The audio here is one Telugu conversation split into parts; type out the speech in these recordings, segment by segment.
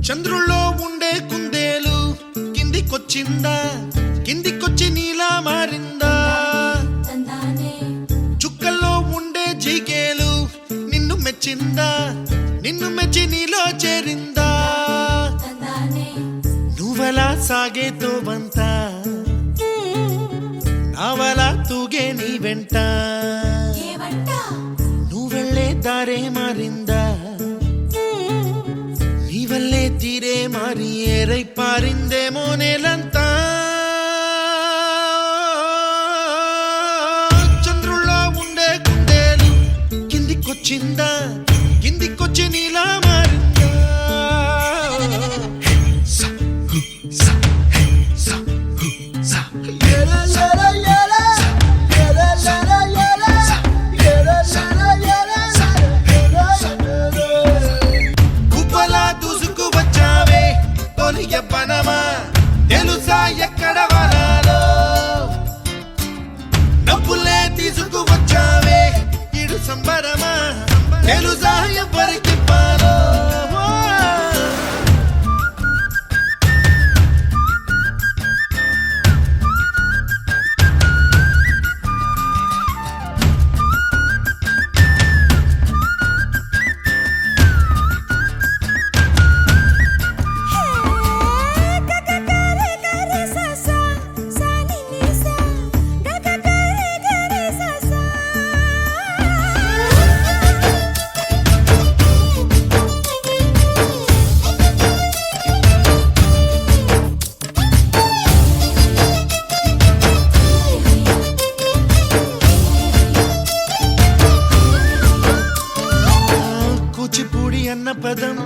చంద్రుల్లో ఉండే కుందేలు కిందికొచ్చిందా, కిందికొచ్చి నీలా మారిందా? చుక్కల్లో ఉండే జీకేలు నిన్ను మెచ్చిందా, నిన్ను మెచ్చి నీలో చేరిందా? నువ్వలా సాగే తోవంతా నావలా తూగే నీ వెంట, నువ్వెళ్ళే దారే మారిందా, నీ వల్లే తీరే మారి ఏరై పారిందేమో నేలంతా. చంద్రుల్లో ఉండే కుందేలు కిందికొచ్చిందా, కిందికొచ్చి నీలా మారిందా? తెలుసా ఎక్కడ వనాలో నవ్వులే తీసుకువచ్చావే ఇడు సంబరమా, తెలుసా ఎవరికి పాలో? కూచిపూడి అన్న పదం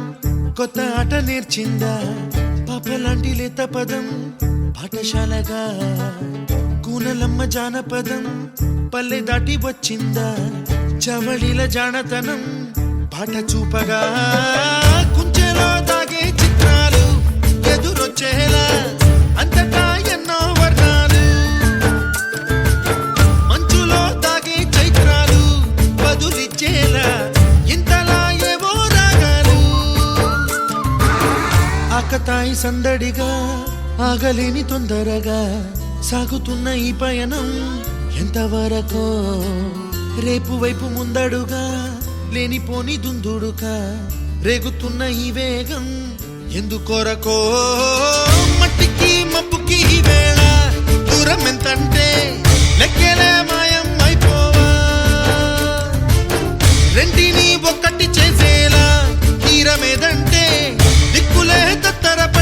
కొత్త ఆట నేర్చిందా, పాపలాంటి లేత పదం పాఠశాలగా? కూనలమ్మ జానపదం పల్లె దాటి వచ్చిందా, చవళిల జానతనం పాట చూపగా? కుంచెలో దాగే చిత్రాలు ఎదురొచ్చేలా అంతటా ఎన్నో వర్ణాలు, మంచులో దాగే చైత్రాలు బదులిచ్చేలా ఇంతలా ఏవో రాగాలు. ఆకతాయి సందడిగా ఆగలేని తొందరగా సాగుతున్న ఈ పయనం ఎంతవరకో, రేపు వైపు ముందడుగా లేనిపోని దుందుడుగా రేగుతున్న ఈ వేగం ఎందుకొరకో? మట్టికి మబ్బుకి ఈ వేళ దూరం ఎంతంటే లెక్కలే మాయం అయిపోవా, రెంటిని ఒక్కటి చేసేలా తీరమేదంటే దిక్కులే తత్తరప